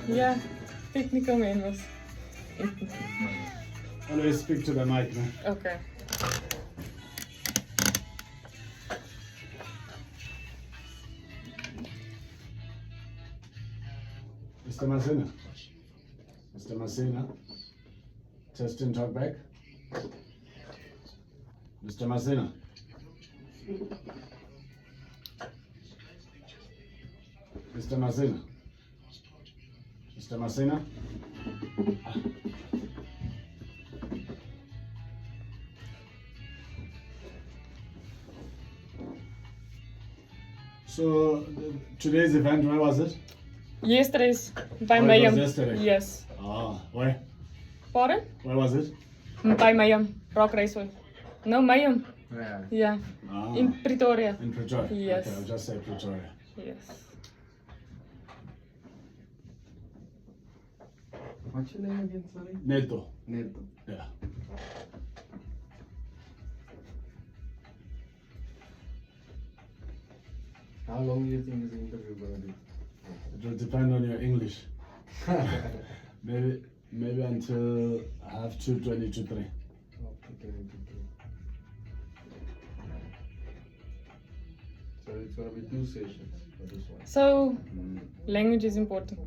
Yeah, technical man was. Always speak to the mic, man. Okay. Mr. Masina. Mr. Masina. Test and talk back. Mr. Masina. Mr. Masina. Mr. Masina. So today's event, where was it? Yesterday's by Oh, it Mayam. was yesterday? Yes. Ah, where? Pardon? Where was it? By Mayam. Rock Raceway. No, Mayam. Yeah. Yeah. Ah, In Pretoria. in Pretoria. Yes. Okay, I'll just say Pretoria. Yes. What's your name again, sorry? Neto. Neto. Yeah. How long do you think this interview gonna be? It will depend on your English. Maybe until half 2:20 to 3. Okay. So it's gonna be 2 sessions for this one. So, language is important.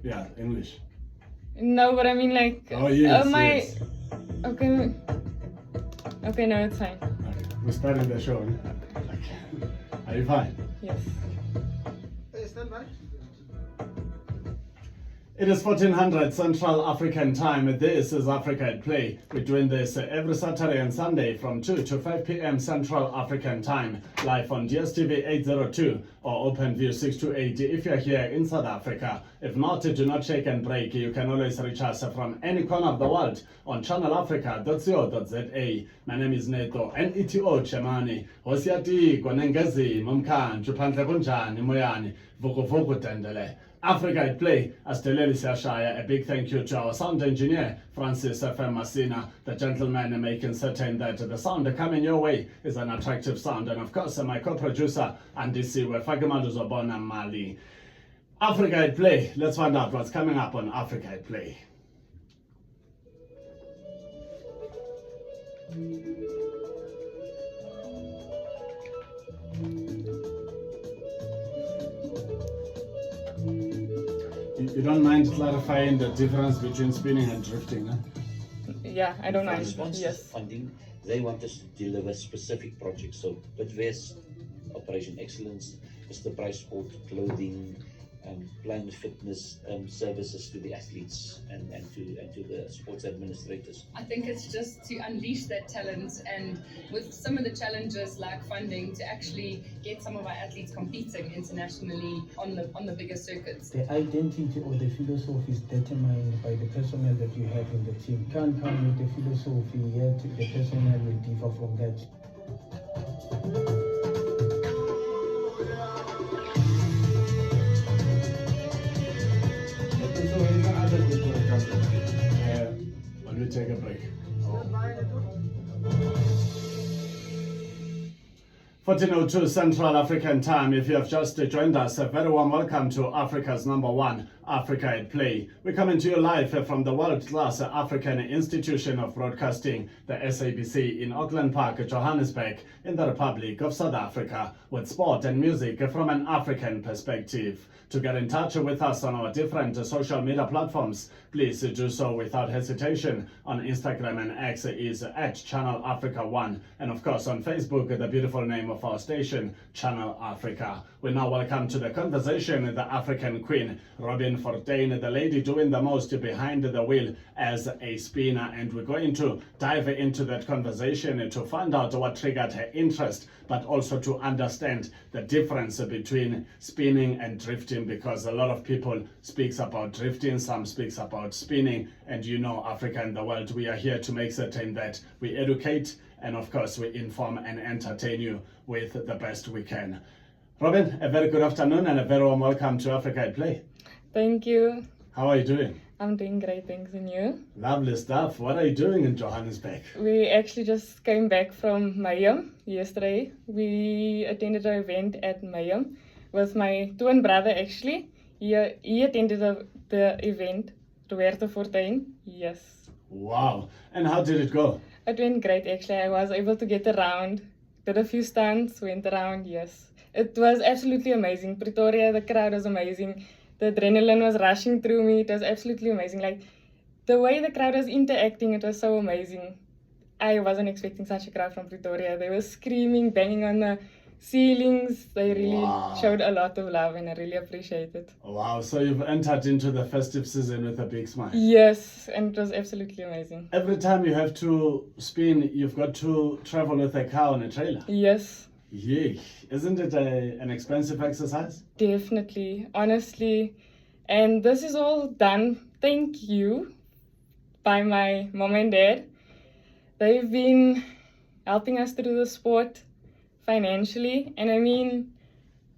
Yeah, English. No, but I mean like. Oh, yes, my. yes. Okay. Okay, no, it's fine. Okay. We're starting the show. Eh? Okay. Are you fine? Yes. It is 1400 Central African Time. This is Africa at Play. We're doing this every Saturday and Sunday from 2 to 5 p.m. Central African Time, live on DSTV 802 or OpenView 628 if you're here in South Africa. If not, do not shake and break. You can always reach us from any corner of the world on channelafrica.co.za. My name is Neto, N-E-T-O Chemani. Hosiati, Kwanengezi, Mumkan, Chupandle Kunjani, Moyani, Vukuvuku Tendele. Africa at Play, Asteleli Sashaya. A big thank you to our sound engineer, Francis F.M. Masina, the gentleman making certain that the sound coming your way is an attractive sound. And of course, my co-producer, Andy Siwe, Fagamadu Zobona Mali. Africa at Play. Let's find out what's coming up on Africa at Play. You don't mind clarifying the difference between spinning and drifting, eh? Yeah, I don't know. Response to Yes. funding, they want us to deliver specific projects. So Bitvest, Operation Excellence, Mr. Price Sport, clothing, planned fitness services to the athletes and to the sports administrators. I think it's just to unleash that talent, and with some of the challenges like funding, to actually get some of our athletes competing internationally on the bigger circuits. The identity or the philosophy is determined by the personnel that you have in the team. Can't come with the philosophy yet the personnel will differ from that. So any other group will come? When we take a break. 1402 Central African Time. If you have just joined us, a very warm welcome to Africa's #1, Africa at Play. We're coming to you live from the world-class African Institution of Broadcasting, the SABC, in Auckland Park, Johannesburg, in the Republic of South Africa, with sport and music from an African perspective. To get in touch with us on our different social media platforms, please do so without hesitation. On Instagram and X is at Channel Africa 1, and of course on Facebook, the beautiful name of our station, Channel Africa. We now welcome to the conversation the African Queen, Robin Fortuin, the lady doing the most behind the wheel as a spinner, and we're going to dive into that conversation to find out what triggered her interest, but also to understand the difference between spinning and drifting, because a lot of people speaks about drifting, some speaks about spinning, and you know, Africa and the world, we are here to make certain that we educate and of course we inform and entertain you with the best we can. Robin, a very good afternoon and a very warm welcome to Africa at Play. Thank you. How are you doing? I'm doing great, thanks. And you? Lovely stuff. What are you doing in Johannesburg? We actually just came back from Mayam yesterday. We attended an event at Mayam with my twin brother actually. He attended the event, Roberto Fortuin. Yes. Wow. And how did it go? It went great actually. I was able to get around, did a few stunts, went around, yes. It was absolutely amazing. Pretoria, the crowd was amazing. The adrenaline was rushing through me. It was absolutely amazing. Like the way the crowd was interacting, it was so amazing. I wasn't expecting such a crowd from Pretoria. They were screaming, banging on the ceilings. They really Wow. showed a lot of love and I really appreciate it. Wow. So you've entered into the festive season with a big smile. Yes, and it was absolutely amazing. Every time you have to spin, you've got to travel with a car on a trailer. Yes, Yay. Isn't it an expensive exercise? definitely, honestly. And this is all done, thank you, by my mom and dad. They've been helping us through the sport financially. And I mean,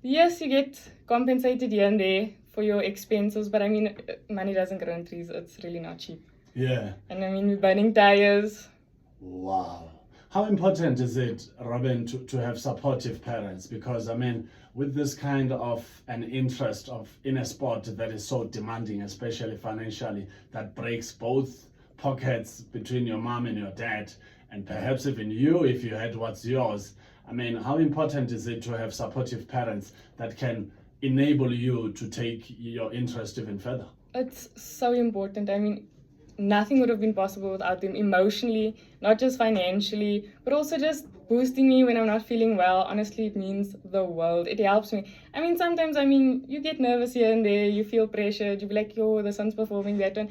yes, you get compensated here and there for your expenses, but I mean, money doesn't grow on trees. It's really not cheap. Yeah. And I mean, we're burning tires. Wow. How important is it, Robin, to have supportive parents? Because, I mean, with this kind of an interest in a sport that is so demanding, especially financially, that breaks both pockets between your mom and your dad, and perhaps even you, if you had what's yours. I mean, how important is it to have supportive parents that can enable you to take your interest even further? It's so important. I mean, nothing would have been possible without them emotionally, not just financially, but also just boosting me when I'm not feeling well. Honestly, it means the world. It helps me. I mean, sometimes, you get nervous here and there, you feel pressured, you be like, yo, the son's performing that one.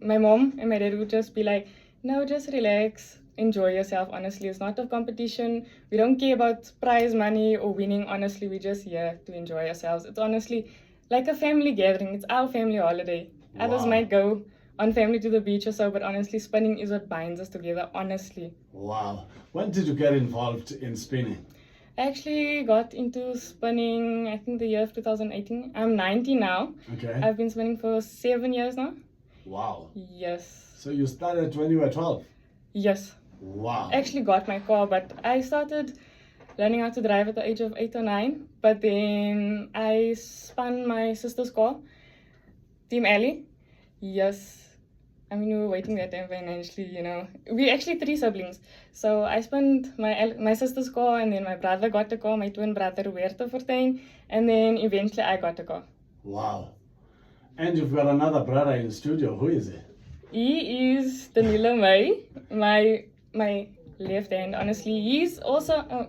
My mom and my dad would just be like, no, just relax, enjoy yourself. Honestly, it's not a competition. We don't care about prize money or winning. Honestly, we're just here to enjoy ourselves. It's honestly like a family gathering. It's our family holiday. Others Wow. might go on family to the beach or so, but honestly, spinning is what binds us together, honestly. Wow. When did you get involved in spinning? I actually got into spinning, I think the year of 2018. I'm 90 now. Okay. I've been spinning for 7 years now. Wow. Yes. So you started when you were 12? Yes. Wow. I actually got my car, but I started learning how to drive at the age of 8 or 9. But then I spun my sister's car, Team Ballas. Yes. I mean, we were waiting that time financially, We actually 3 siblings. So I spun my sister's car, and then my brother got a car, my twin brother Roberto Fortuin, and then eventually I got a car. Wow. And you've got another brother in the studio. Who is he? He is Danilo May, my left hand. Honestly, he's also a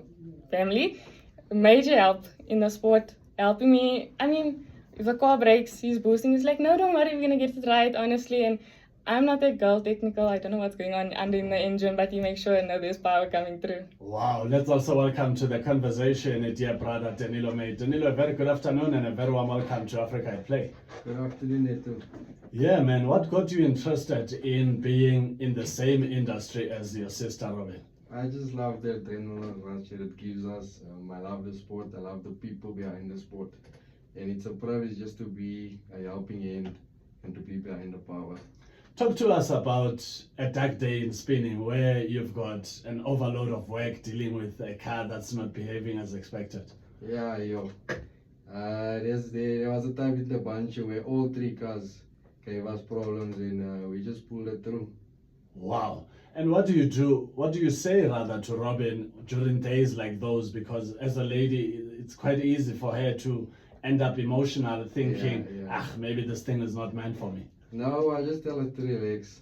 family, major help in the sport, helping me. I mean, if a car breaks, he's boosting. He's like, no, don't worry, we're gonna get it right, honestly. And I'm not that girl technical. I don't know what's going on under in the engine, but he makes sure there's power coming through. Wow. Let's also welcome to the conversation, dear brother Danilo May. Danilo, a very good afternoon and a very warm welcome to Africa at Play. Good afternoon, Neto. Yeah, man. What got you interested in being in the same industry as your sister, Robin? I just love the adrenaline rush that it gives us. I love the sport. I love the people behind the sport. And it's a privilege just to be a helping hand and to be behind the power. Talk to us about a dark day in spinning where you've got an overload of work dealing with a car that's not behaving as expected. Yeah, yo. There was a time in the bunch where all 3 cars gave us problems and we just pulled it through. Wow. And what do you do? What do you say rather to Robin during days like those? Because as a lady, it's quite easy for her to end up emotional thinking, Yeah. maybe this thing is not meant for me. No, I just tell her to relax.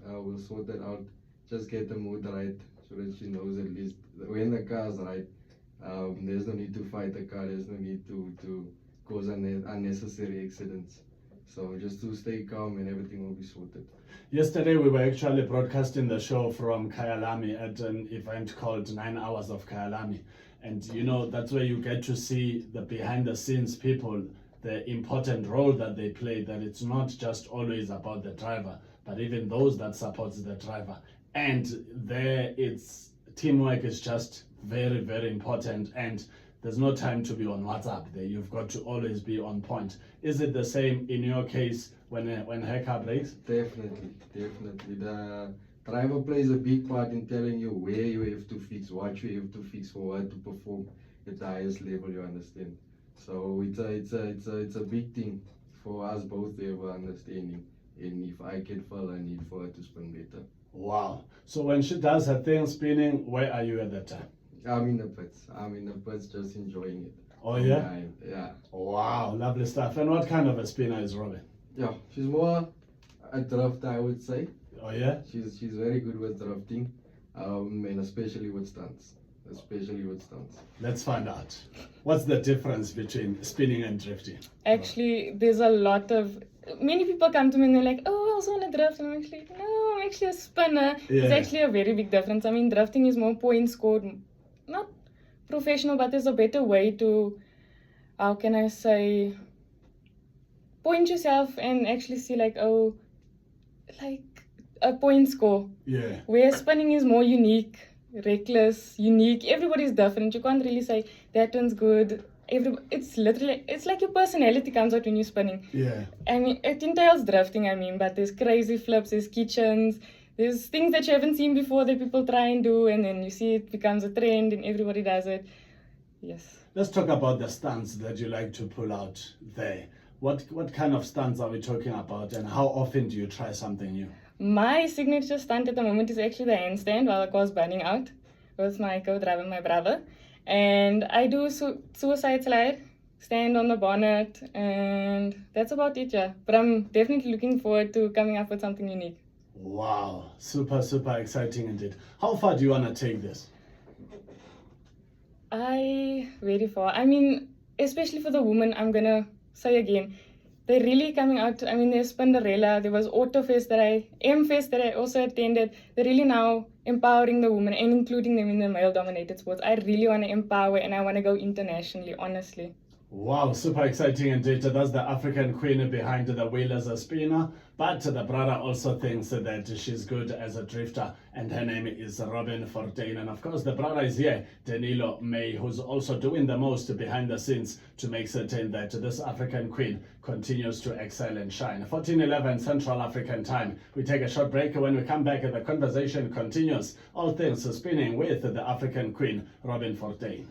We'll sort that out. Just get the mood right so that she knows at least when the car's right. There's no need to fight the car. There's no need to cause unnecessary accidents. So just to stay calm and everything will be sorted. Yesterday we were actually broadcasting the show from Kyalami at an event called 9 Hours of Kyalami. And that's where you get to see the behind the scenes people, the important role that they play, that it's not just always about the driver, but even those that supports the driver. And there teamwork is just very, very important, and there's no time to be on WhatsApp there. You've got to always be on point. Is it the same in your case when her car breaks? Definitely. The driver plays a big part in telling you where you have to fix, what you have to fix for what to perform at the highest level, you understand. So it's a big thing for us both to have understanding. And if I can fall, I need for her to spin better. Wow. So when she does her thing spinning, where are you at that time? I'm in the pits. I'm in the pits just enjoying it. Oh, yeah? Yeah. Wow, lovely stuff. And what kind of a spinner is Robin? Yeah, she's more a drifter, I would say. Oh, yeah? She's very good with drifting, and especially with stunts. Let's find out. What's the difference between spinning and drifting? Actually, there's a lot of... Many people come to me and they're like, oh, I also want to drift. And I'm actually, no, I'm actually a spinner. Yeah. It's actually a very big difference. I mean, drifting is more points scored, not professional, but there's a better way to, how can I say, point yourself and actually see like, oh, like a point score. Yeah. Where spinning is more unique, reckless, unique. Everybody's different. You can't really say that one's good. It's literally, it's like your personality comes out when you're spinning. Yeah. I mean, it entails drifting, I mean, but there's crazy flips, there's kitchens, there's things that you haven't seen before that people try and do, and then you see it becomes a trend and everybody does it. Yes. Let's talk about the stunts that you like to pull out there. What kind of stunts are we talking about, and how often do you try something new? My signature stunt at the moment is actually the handstand while the car's burning out with my co-driver, my brother. And I do suicide slide, stand on the bonnet, and that's about it, yeah. But I'm definitely looking forward to coming up with something unique. Wow, super, super exciting indeed. How far do you want to take this? Very far. I mean, especially for the women, I'm gonna say again, they're really coming out. I mean, there's Spinderella, there was Autofest M-Fest that I also attended. They're really now empowering the women and including them in the male-dominated sports. I really want to empower and I want to go internationally, honestly. Wow, super exciting indeed. That's the African queen behind the wheel as a spinner, but the brother also thinks that she's good as a drifter, and her name is Robin Fortuin. And of course, the brother is here, Danilo May, who's also doing the most behind the scenes to make certain that this African queen continues to excel and shine. 14:11 Central African Time. We take a short break. When we come back, the conversation continues. All things spinning with the African queen, Robin Fortuin.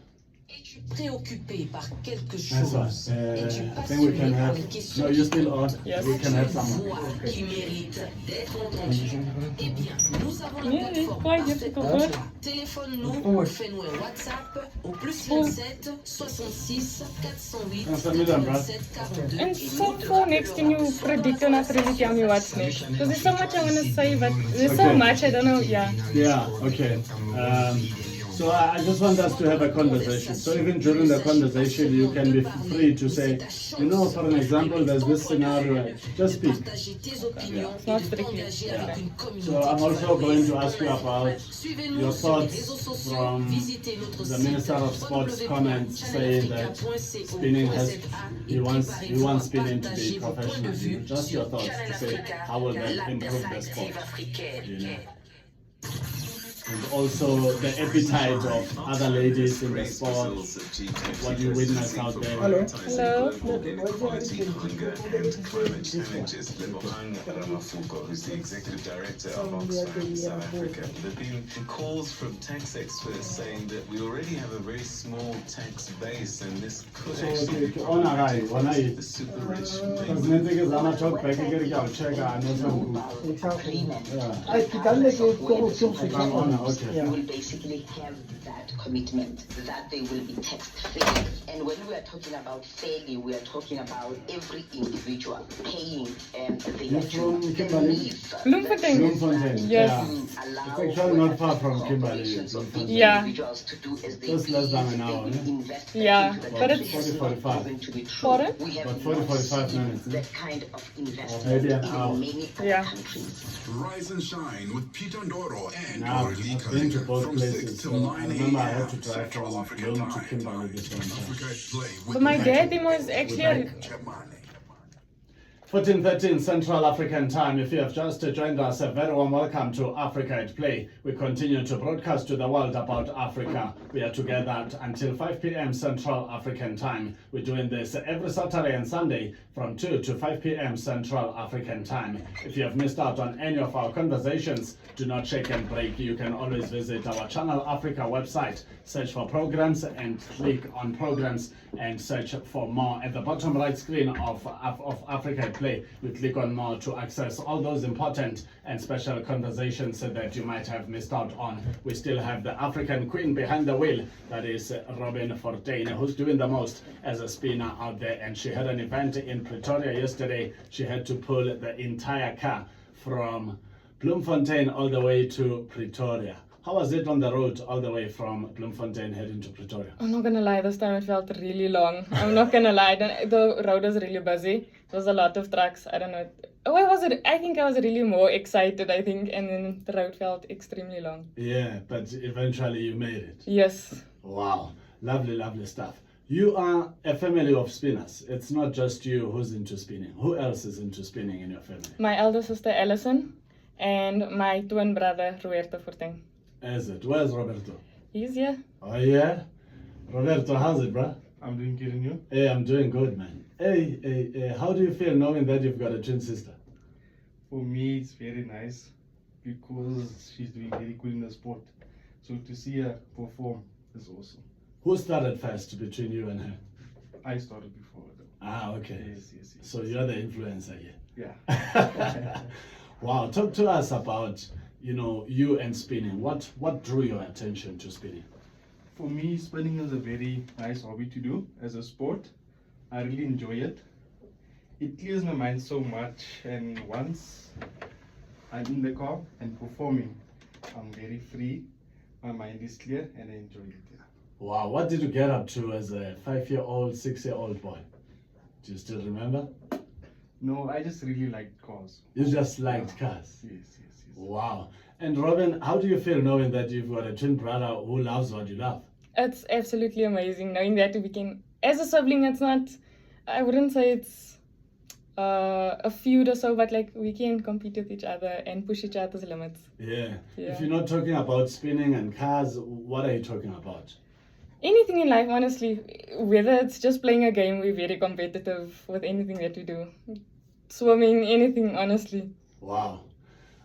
Es-tu préoccupé par quelque That's chose? right. Es-tu I think we can passionné par have. une question? No, you're still on. Yes. We can have As-tu une someone. voix qui mérite d'être entendue? Eh bien, nous avons la Yeah, plateforme quite parfaite difficult. pour toi. Téléphone-nous, fais-nous un WhatsApp au +27 66 408 87 42 And et so nous te for next thing you predict or not really tell me what's next. Because there's so much I want to say, but there's so Okay. much I don't know, yeah. Yeah, okay. So I just want us to have a conversation. So even during the conversation, you can be free to say, you know, for an example, there's this scenario. Just speak. partager tes opinions It's not et strictly. t'engager avec une communauté. So I'm also going to ask you about Suivez-nous your sur les thoughts réseaux sociaux, from visitez notre the site Minister of Sports comments saying that spinning has, he wants spinning to be professional. Just your thoughts to say how will that improve the sport, you know. And also the appetite of other ladies in the sport, what you witness out there. Hello. Hello. Inequality, hunger, and climate challenges. Lebohang Ramafuko, who's the executive director of Oxfam South Africa. There have been calls from tax experts saying that we already have a very small tax base, and this could actually to honor guy, honor the it. super rich. President is on a talk back again, I'll check, I know some good. Exactly. Yeah. I can make a corruption If I'm honor, okay. Yeah. You will basically have that commitment that they will be tax free. And when we are talking about fairly, we are talking about every individual paying You're from Kimberley? Bloemfontein. Bloemfontein, Yes. yeah. allow It's actually not far from Kimberley. corporations of these Yeah. individuals to do as they Just less than an please. hour, They will yeah? invest back Yeah, into the but country. it's- It's not 40-45. proven to be true. Pardon? We have About not 40-45 seen minutes, that kind of investment Maybe an in hour. many other Yeah. countries. Rise and shine with Peter Ndoro and Now, Aurelie I've been to Kaleka both from 6 places. till So I 9 remember I had a.m. to drive Central from African Bloem to time. Kimberley this one time. Africa at Play with But my dad Michael was actually a Chapman. 14:13 Central African Time. If you have just joined us, a very warm welcome to Africa at Play. We continue to broadcast to the world about Africa. We are together until 5 p.m. Central African Time. We're doing this every Saturday and Sunday from 2 to 5 p.m. Central African Time. If you have missed out on any of our conversations, do not shake and break. You can always visit our Channel Africa website, search for programs and click on programs and search for more. At the bottom right screen of Africa at Play, we click on more to access all those important and special conversations that you might have missed out on. We still have the African queen behind the wheel, that is Robin Fortuin, who's doing the most as a spinner out there, and she had an event in Pretoria yesterday. She had to pull the entire car from Bloemfontein all the way to Pretoria. How was it on the road all the way from Bloemfontein heading to Pretoria? I'm not gonna lie, this time it felt really long. I'm not gonna lie, the road was really busy. There was a lot of trucks. I don't know. Why was it? I think I was really more excited, and then the road felt extremely long. Yeah, but eventually you made it. Yes. Wow, lovely, lovely stuff. You are a family of spinners. It's not just you who's into spinning. Who else is into spinning in your family? My elder sister Alison and my twin brother Roberto Fortuin. Is it? Where's Roberto? He's here. Oh yeah? Roberto, how's it, bro? I'm doing good, and you? Hey, I'm doing good, man. Hey, how do you feel knowing that you've got a twin sister? For me, it's very nice because she's doing very good in the sport. So to see her perform is awesome. Who started first between you and her? I started before her, though. Ah, okay. Yes. So you're the influencer here. Yeah. Wow, talk to us about, you and spinning. What drew your attention to spinning? For me, spinning is a very nice hobby to do as a sport. I really enjoy it. It clears my mind so much, and once I'm in the car and performing, I'm very free. My mind is clear and I enjoy it. Yeah. Wow, what did you get up to as a 5-year-old, 6-year-old boy? Do you still remember? No, I just really liked cars. You just liked cars? Yes. Wow. And Robin, how do you feel knowing that you've got a twin brother who loves what you love? It's absolutely amazing knowing that we can, as a sibling, it's not, I wouldn't say it's a feud or so, but like we can compete with each other and push each other's limits. Yeah. If you're not talking about spinning and cars, what are you talking about? Anything in life, honestly. Whether it's just playing a game, we're very competitive with anything that we do. Swimming, anything, honestly. Wow.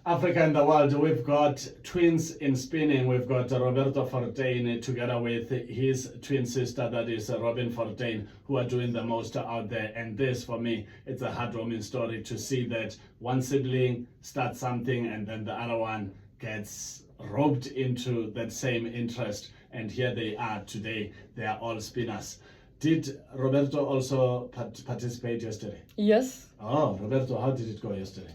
Africa and the world, we've got twins in spinning. We've got Roberto Fortuin together with his twin sister, that is Robin Fortuin, who are doing the most out there. And this, for me, it's a heartwarming story to see that one sibling starts something and then the other one gets roped into that same interest. And here they are today. They are all spinners. Did Roberto also participate yesterday? Yes. Oh, Roberto, how did it go yesterday?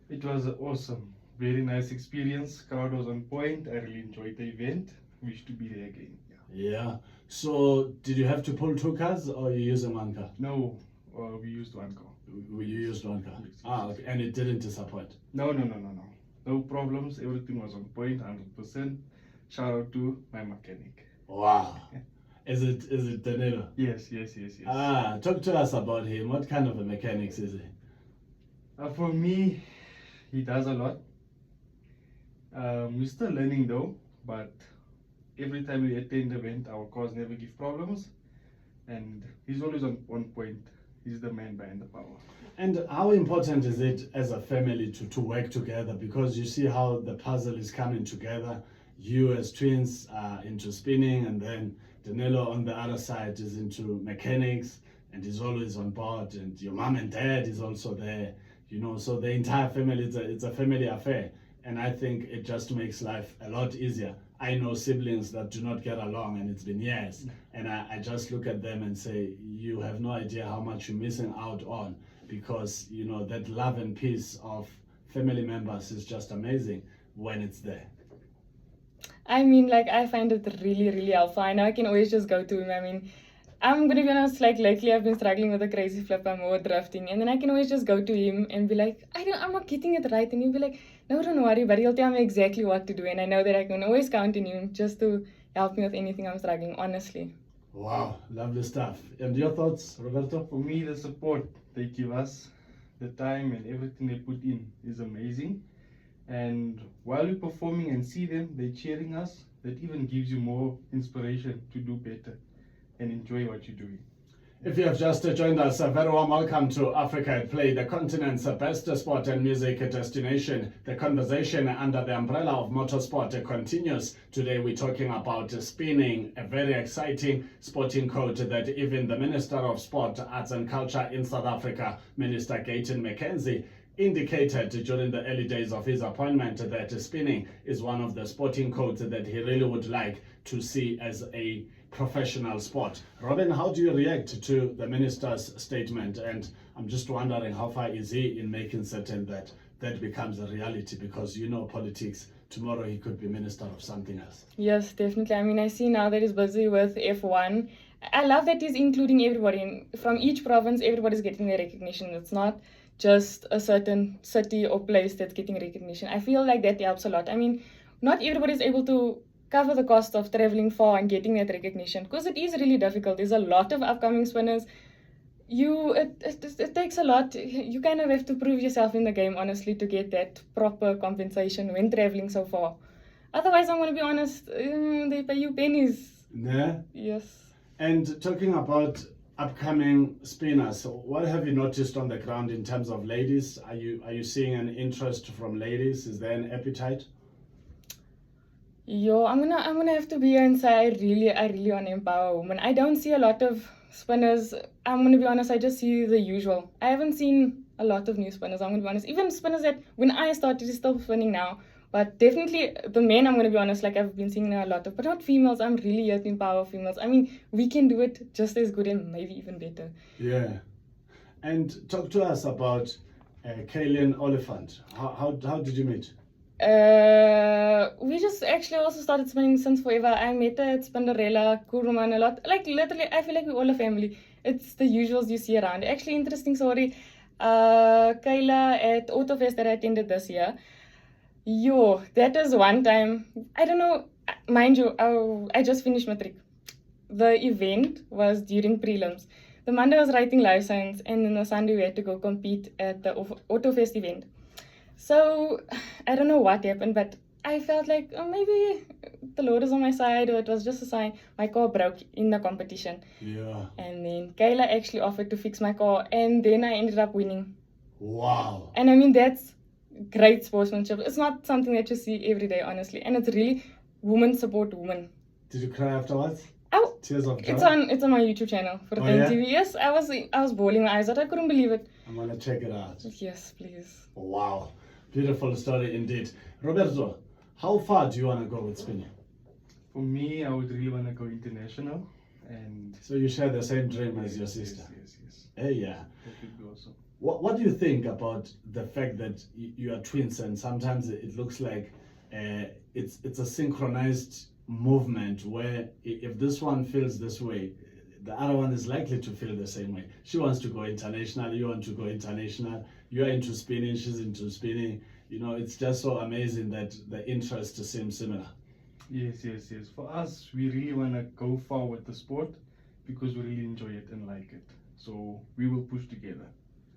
It was awesome. Very nice experience. Crowd was on point. I really enjoyed the event. Wish to be there again. Yeah. So, did you have to pull 2 cars or you using 1 car? No, we used 1 car. You used 1 car? Yes. Okay. And it didn't disappoint? No. No problems. Everything was on point, 100%. Shout out to my mechanic. Wow. Is it Danilo? Yes. Talk to us about him. What kind of a mechanic is he? For me, he does a lot. We're still learning though, but every time we attend the event, our cars never give problems, and he's always on point. He's the man behind the power. And how important is it as a family to work together? Because you see how the puzzle is coming together. You as twins are into spinning, and then Danilo on the other side is into mechanics, and he's always on board, and your mom and dad is also there. So the entire family, it's a family affair. And I think it just makes life a lot easier. I know siblings that do not get along, and it's been years. And I just look at them and say, you have no idea how much you're missing out on, because, that love and peace of family members is just amazing when it's there. I mean, I find it really, really helpful. I know I can always just go to him. I mean, I'm gonna be honest, lately I've been struggling with a crazy flip, I'm more drifting, and then I can always just go to him and be like, I'm not getting it right, and he'll be like, no, don't worry, but he'll tell me exactly what to do, and I know that I can always count on him just to help me with anything I'm struggling, honestly. Wow, lovely stuff. And your thoughts, Roberto? For me, the support they give us the time and everything they put in is amazing. And while we're performing and see them, they're cheering us, that even gives you more inspiration to do better and enjoy what you're doing. If you have just joined us, a very warm welcome to Africa at Play, the continent's best sport and music destination. The conversation under the umbrella of motorsport continues. Today we're talking about spinning, a very exciting sporting code that even the Minister of Sport, Arts and Culture in South Africa, Minister Gayton McKenzie, indicated during the early days of his appointment that spinning is one of the sporting codes that he really would like to see as a professional sport. Robin, how do you react to the minister's statement? And I'm just wondering, how far is he in making certain that that becomes a reality? Because you know politics, tomorrow he could be minister of something else. Yes, definitely. I mean, I see now that he's busy with F1. I love that he's including everybody. From each province, everybody's getting the recognition. It's not just a certain city or place that's getting recognition. I feel like that helps a lot. I mean, not everybody's able to cover the cost of traveling far and getting that recognition, because it is really difficult. There's a lot of upcoming spinners. It takes a lot. You kind of have to prove yourself in the game, honestly, to get that proper compensation when traveling so far. Otherwise, I'm going to be honest, they pay you pennies. Yeah. Yes. And talking about upcoming spinners, what have you noticed on the ground in terms of ladies? Are you seeing an interest from ladies? Is there an appetite? Yo, I'm gonna have to be here and say I really want to empower women. I don't see a lot of spinners. I'm gonna be honest, I just see the usual. I haven't seen a lot of new spinners, I'm gonna be honest. Even spinners that when I started is still spinning now. But definitely the men, I'm gonna be honest, like I've been seeing now a lot of, but not females. I'm really here to empower females. I mean, we can do it just as good and maybe even better. Yeah. And talk to us about Kaylin Oliphant. How did you meet? We just actually also started spinning since forever. I met her at Spinderella, Kuruman a lot. Like literally, I feel like we're all a family. It's the usuals you see around. Actually, interesting story. Kayla at Autofest that I attended this year. Yo, that is one time. I don't know. Mind you, I just finished matric. The event was during prelims. The Monday was writing license, and then the Sunday we had to go compete at the Autofest event. So, I don't know what happened, but I felt like maybe the Lord is on my side, or it was just a sign. My car broke in the competition. Yeah. And then Kayla actually offered to fix my car, and then I ended up winning. Wow. And I mean, that's great sportsmanship. It's not something that you see every day, honestly. And it's really women support women. Did you cry afterwards? Oh, Tears of joy? it's on my YouTube channel, Fortuin TV. Yes, I was bawling my eyes out. I couldn't believe it. I'm gonna check it out. Yes, please. Wow. Beautiful story indeed. Roberto, how far do you want to go with spinning? For me, I would really want to go international. And so you share the same dream as your sister? Yes. Hey, yeah. That would be awesome. What do you think about the fact that you are twins, and sometimes it looks like it's a synchronized movement where if this one feels this way, the other one is likely to feel the same way. She wants to go international, you want to go international, you're into spinning, she's into spinning. You know, it's just so amazing that the interests seem similar. Yes. For us, we really want to go far with the sport because we really enjoy it and like it. So we will push together.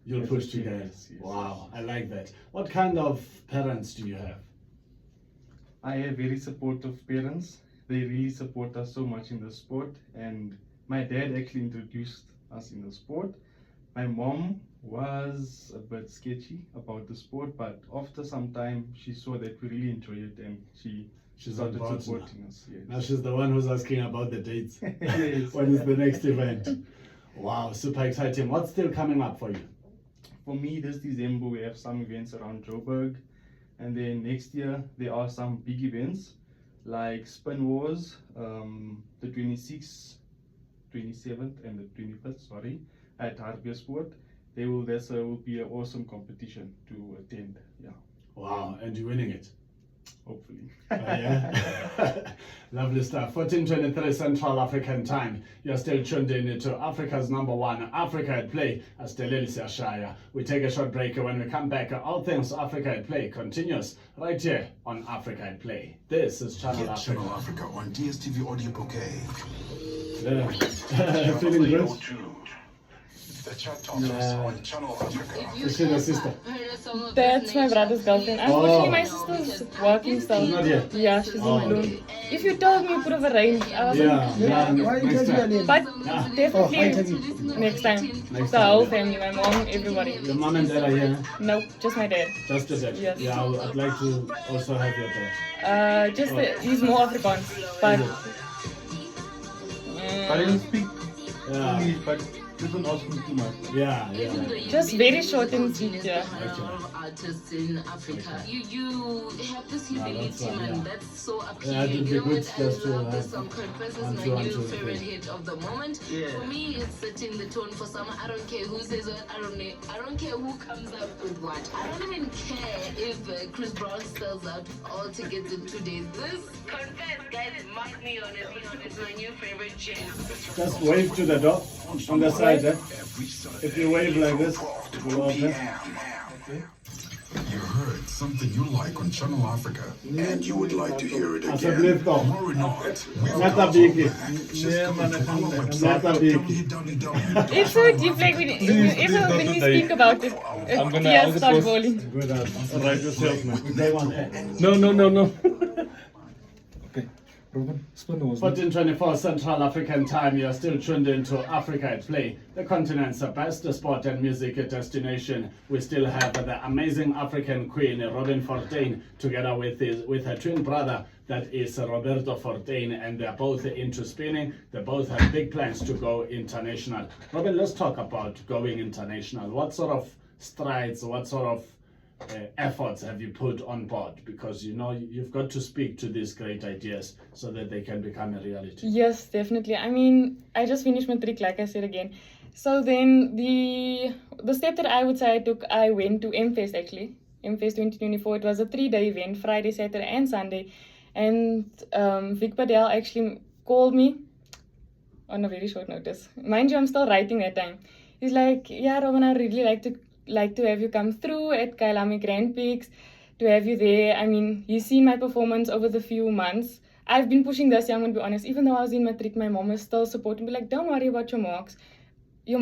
You'll push together. Yes. Wow, I like that. What kind of parents do you have? I have very supportive parents. They really support us so much in the sport, and my dad actually introduced us in the sport. My mom was a bit sketchy about the sport, but after some time she saw that we really enjoy it, and she started supporting us. Yes. Now she's the one who's asking about the dates. Yes. When is the next event? Wow, super exciting. What's still coming up for you? For me, this December we have some events around Joburg, and then next year there are some big events like Spin Wars, the 26th, 27th and the 25th, at Hartbeespoort. There will be an awesome competition to attend. Yeah. Wow, and you're winning it? Hopefully. Yeah. Lovely stuff. 14:23 Central African Time. You're still tuned in to Africa's #1, Africa at Play, as Delelisi Ashaya. We take a short break. When we come back, all things Africa at Play continues right here on Africa at Play. This is Channel Get Africa. Channel Africa on DSTV Audio Bouquet. Yeah. Feeling good? The chat talks on Channel Africa. Is she the sister? That's my brother's girlfriend. Unfortunately, my sister's working still. Not yet. Yeah, she's in Bloom. If you told me you could have arranged, I was Yeah, Why next you tell time. me? but Oh, definitely next time. Next The time, whole yeah. family, my mom, everybody. Your mom and dad are here. Nope, just my dad. Just your dad. Yes. Yeah, I'd like to also have your dad. He's more Afrikaans, but But I don't speak Yeah. English, but doesn't ask me too much. Yeah. just very short and sweet. Yeah. Artists in Africa. You have this humility, that's fine, man. yeah. That's so Yeah, appealing. it would be You know good what? just to There's have some current person, one, my two, one, new two, favorite three. hit of the moment. For me, it's setting the tone for summer. I don't care who says what. I don't care who comes up with what. I don't even care if Chris Brown sells out all tickets in 2 days. This confess, guys, mark me on it. It's my new favorite jam. Just wave to the door on the side. If you wave like this, it will open. You heard something you like on Channel Africa, and you would like to hear it again. Alsjeblieft toch. Worry not. Net dat biertje. Just go to our website, Net dat biertje. It's so deep, like when we speak about it, tears start falling. Good as. Right yourself, man. They want it. No. Okay, Robin, spin the was. 14:24 Central African Time. You're still tuned into Africa at Play, the continent's best sport and music destination. We still have the amazing African queen, Robin Fortuin, together with her twin brother, that is Roberto Fortuin, and they're both into spinning. They both have big plans to go international. Robin, let's talk about going international. What sort of strides, what sort of efforts have you put on board? Because you know you've got to speak to these great ideas so that they can become a reality. Yes, definitely. I mean, I just finished matric, like I said again. So then the step that I would say I took, I went to MFest actually. MFest 2024. It was a 3-day event, Friday, Saturday, and Sunday. And Vic Padel actually called me on a very short notice. Mind you, I'm still writing that time. He's like, yeah, Robin, I really like to have you come through at Kailami Grand Peaks, to have you there. I mean, he's seen my performance over the few months. I've been pushing this year, I'm going to be honest. Even though I was in matric, my mom is still supporting me. Like, don't worry about your marks. Your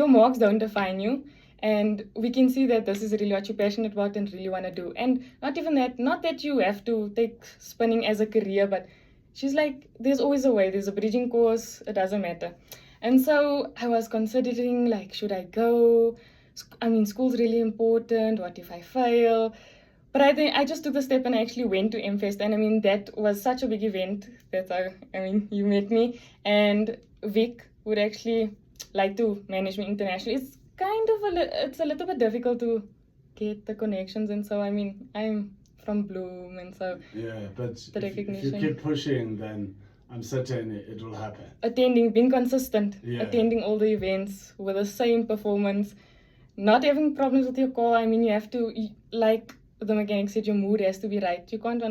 marks don't define you. And we can see that this is really what you're passionate about and really want to do. And not even that, not that you have to take spinning as a career, but she's like, there's always a way. There's a bridging course. It doesn't matter. And so I was considering, like, should I go? I mean, school's really important. What if I fail? But I think I just took the step and I actually went to MFest. And I mean, that was such a big event. You met me. And Vic would actually like to manage me internationally. It's kind of it's a little bit difficult to get the connections. And so, I mean, I'm from Bloom. And so, yeah, but the recognition. if you keep pushing, then I'm certain it will happen. Being consistent. Yeah. Attending all the events with the same performance. Not having problems with your car. I mean, you have to, like the mechanic said, your mood has to be right. You can't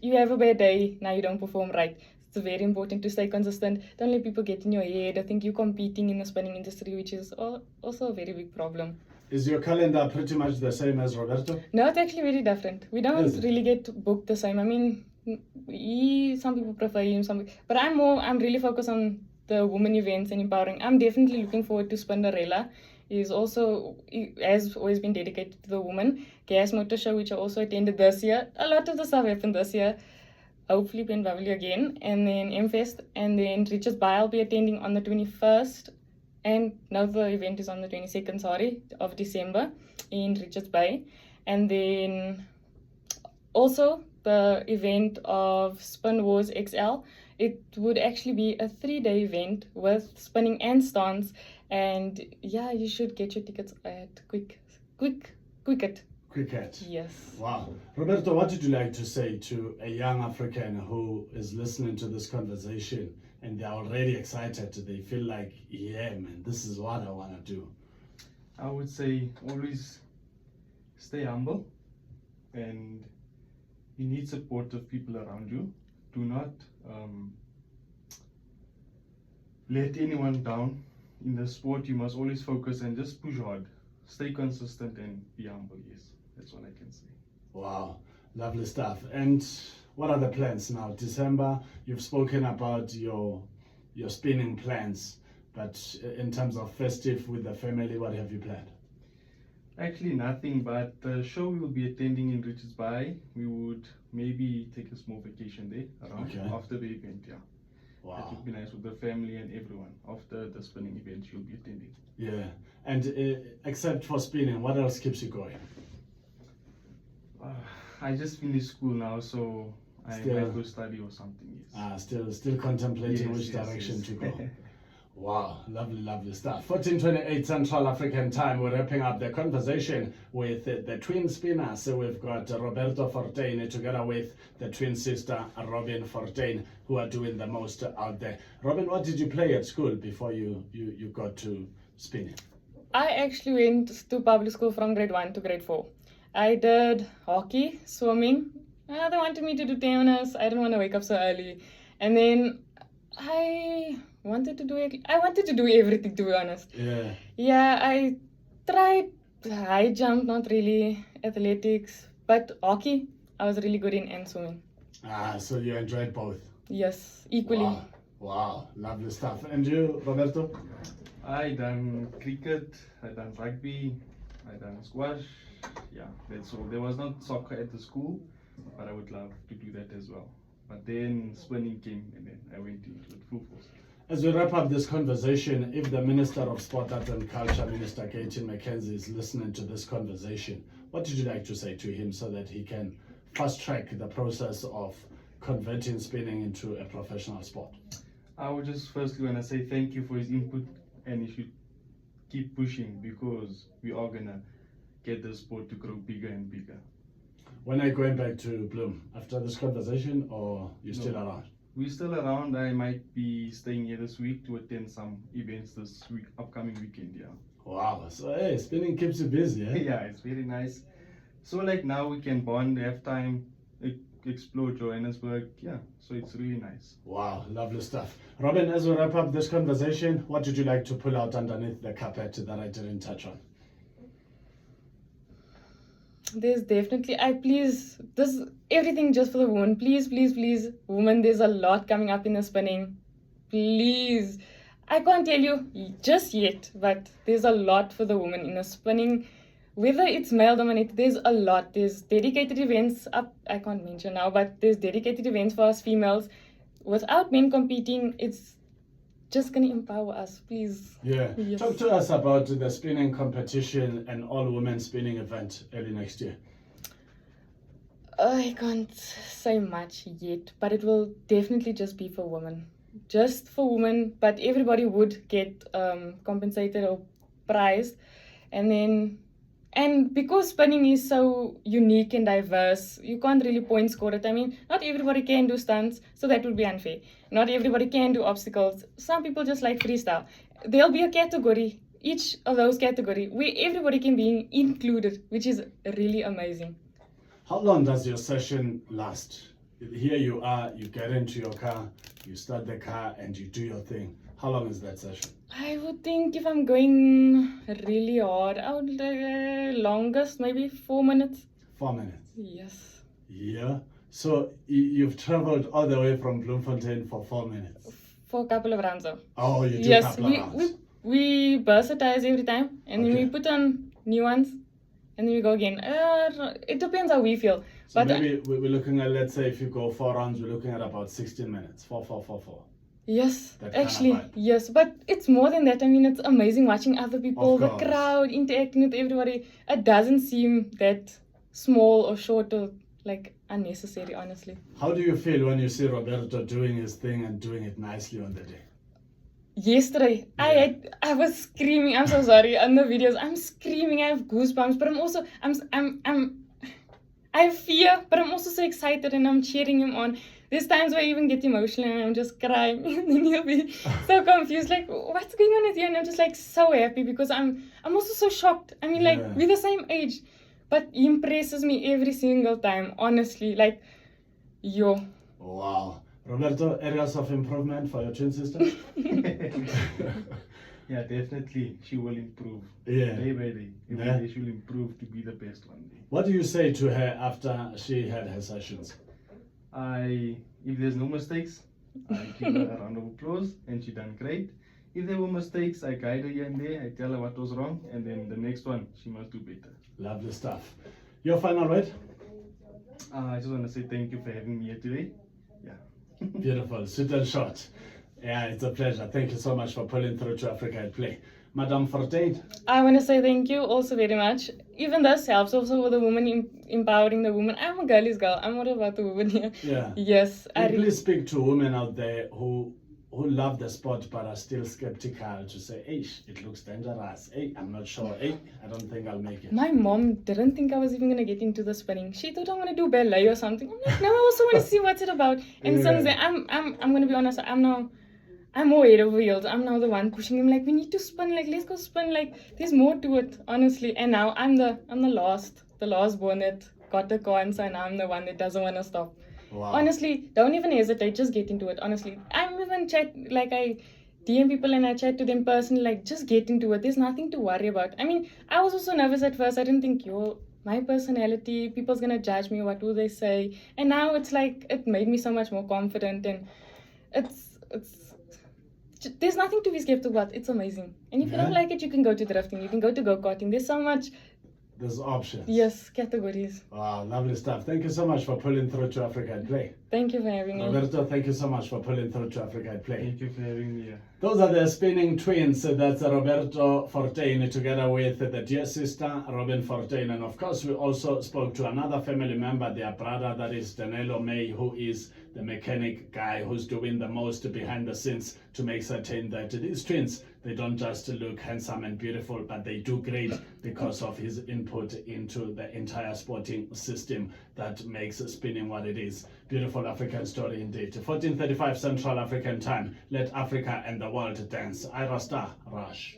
you have a bad day, now you don't perform right. It's very important to stay consistent. Don't let people get in your head. I think you're competing in the spinning industry, which is also a very big problem. Is your calendar pretty much the same as Roberto? No, it's actually very different. We don't really get booked the same. I mean, some people prefer him, but I'm really focused on the women events and empowering. I'm definitely looking forward to Spinderella. He has always been dedicated to the woman. Gas Motor Show, which I also attended this year. A lot of the stuff happened this year. Hopefully BNW again. And then MFest. And then Richards Bay I'll be attending on the 21st. And now the event is on the 22nd, of December in Richards Bay. And then also the event of Spin Wars XL. It would actually be a 3-day event with spinning and stance. And yeah, you should get your tickets at Quicket. Yes. Wow. Roberto, what would you like to say to a young African who is listening to this conversation and they're already excited? They feel like, yeah, man, this is what I want to do. I would say always stay humble, and you need supportive people around you. Do not let anyone down. In the sport, you must always focus and just push hard. Stay consistent and be humble, yes. That's what I can say. Wow, lovely stuff. And what are the plans now? December, you've spoken about your spinning plans, But in terms of festive with the family, what have you planned? Actually nothing, but the show we will be attending in Richards Bay, we would maybe take a small vacation there around after the event, yeah. Wow. It would be nice with the family and everyone after the spinning event you'll be attending. Yeah, and except for spinning, what else keeps you going? I just finished school now, so I might go study or something, yes. Still contemplating which direction to go. Wow, lovely stuff. 14:28 Central African Time. We're wrapping up the conversation with the twin spinners. So we've got Roberto Fortuin together with the twin sister Robin Fortuin, who are doing the most out there. Robin, what did you play at school before you got to spinning? I actually went to public school from grade 1 to grade 4. I did hockey, swimming. They wanted me to do tennis. I didn't want to wake up so early. And then I wanted to do everything, to be honest. Yeah, I tried high jump, not really athletics, but hockey I was really good in, and swimming. So you enjoyed both? Yes, equally. Wow, lovely stuff. And you, Roberto? I done cricket, I done rugby, I done squash. Yeah, that's all. There was not soccer at the school, but I would love to do that as well. But then spinning came, and then I went into it full force. As we wrap up this conversation, if the Minister of Sport, Arts and Culture, Minister Gayton McKenzie, is listening to this conversation, what would you like to say to him so that he can fast track the process of converting spinning into a professional sport? I would just firstly want to say thank you for his input, and he should keep pushing because we are going to get the sport to grow bigger and bigger. When are you going back to Bloem? After this conversation, or you still around? We're still around. I might be staying here this week to attend some events this week, upcoming weekend, yeah. Wow, so hey, spinning keeps you busy, eh? Yeah, it's very nice. So like now we can bond, have time, explore Johannesburg, yeah, so it's really nice. Wow, lovely stuff. Robin, as we wrap up this conversation, what would you like to pull out underneath the carpet that I didn't touch on? There's definitely, everything just for the woman. Please, women, there's a lot coming up in the spinning. Please. I can't tell you just yet, but there's a lot for the woman in the spinning. Whether it's male dominated, there's a lot. There's dedicated events up, I can't mention now, but there's dedicated events for us females. Without men competing, it's just going to empower us, please. Yeah. Yes. Talk to us about the spinning competition and all-women spinning event early next year. I can't say much yet, but it will definitely just be for women. Just for women, but everybody would get compensated or prized. And because spinning is so unique and diverse, you can't really point score it. I mean, not everybody can do stunts, so that would be unfair. Not everybody can do obstacles. Some people just like freestyle. There'll be a category, each of those categories, where everybody can be included, which is really amazing. How long does your session last? Here you are, you get into your car, you start the car, and you do your thing. How long is that session? I would think if I'm going really hard, I would longest maybe 4 minutes. 4 minutes? Yes. Yeah. So you've traveled all the way from Bloemfontein for 4 minutes? For a couple of rounds though. Oh, you do a couple of rounds? We burst the tires every time, and then we put on new ones, and then we go again. It depends how we feel. So but maybe we're looking at, let's say if you go 4 rounds, we're looking at about 16 minutes. 4, 4, 4, 4. Yes, actually, yes. But it's more than that. I mean, it's amazing watching other people, the crowd, interacting with everybody. It doesn't seem that small or short or like unnecessary, honestly. How do you feel when you see Roberto doing his thing and doing it nicely on the day? Yesterday, I was screaming. I'm so sorry. On the videos, I'm screaming. I have goosebumps, but I'm also I have fear, but I'm also so excited and I'm cheering him on. There's times where I even get emotional and I'm just crying, and then he'll be so confused, like, what's going on with you? And I'm just like so happy because I'm also so shocked. I mean, like, we're the same age, but he impresses me every single time, honestly. Like, yo. Wow. Roberto, areas of improvement for your twin sister? Yeah, definitely. She will improve. Yeah. Day by day. Every day she will improve to be the best one day. What do you say to her after she had her sessions? If there's no mistakes, I give her a round of applause, and she done great. if there were mistakes, I guide her here and there. I tell her what was wrong, and then the next one, she must do better. Lovely stuff. Your final word? I just want to say thank you for having me here today. Yeah. Beautiful, sweet and short. Yeah, it's a pleasure. Thank you so much for pulling through to Africa at Play. Madam Fortuin. I want to say thank you also very much. Even this helps also with the woman, empowering the woman. I'm a girl's girl. I'm not about the woman here. Yeah. Yes. Please speak to women out there who love the sport but are still skeptical to say, hey, it looks dangerous. Hey, I'm not sure. Hey, I don't think I'll make it. My mom didn't think I was even going to get into the spinning. She thought I'm going to do ballet or something. I'm like, no, I also want to see what's it about. And since then, I'm going to be honest, I'm more head over heels. I'm now the one pushing him, like, we need to spin, like, let's go spin, like, there's more to it, honestly. And now I'm the last born that got the car, and so now I'm the one that doesn't want to stop. Wow. Honestly, don't even hesitate, just get into it, honestly. I'm even I DM people and I chat to them personally, like, just get into it. There's nothing to worry about. I mean, I was also nervous at first. I didn't think, my personality, people's gonna judge me, what will they say? And now it's like, it made me so much more confident, and there's nothing to be skeptical about. It's amazing. And if you don't like it, you can go to drifting, you can go to go-karting. There's so much. There's options. Yes, categories. Wow, lovely stuff. Thank you so much for pulling through to Africa at Play. Thank you for having me. Roberto, thank you so much for pulling through to Africa at Play. Thank you for having me here. Those are the spinning twins. That's Roberto Fortuin together with the dear sister, Robin Fortuin. And of course, we also spoke to another family member, their brother, that is Danilo May, who is the mechanic guy who's doing the most behind the scenes to make certain that these twins, they don't just look handsome and beautiful, but they do great because of his input into the entire sporting system that makes spinning what it is. Beautiful African story indeed. 14:35 Central African Time. Let Africa and the world dance. Ira Star, Rush.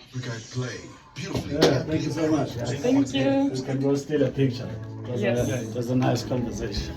Africa at Play. Beautifully. Yeah, thank you so much. Guys. Thank you. We can go steal a picture. Yes. It was a nice conversation.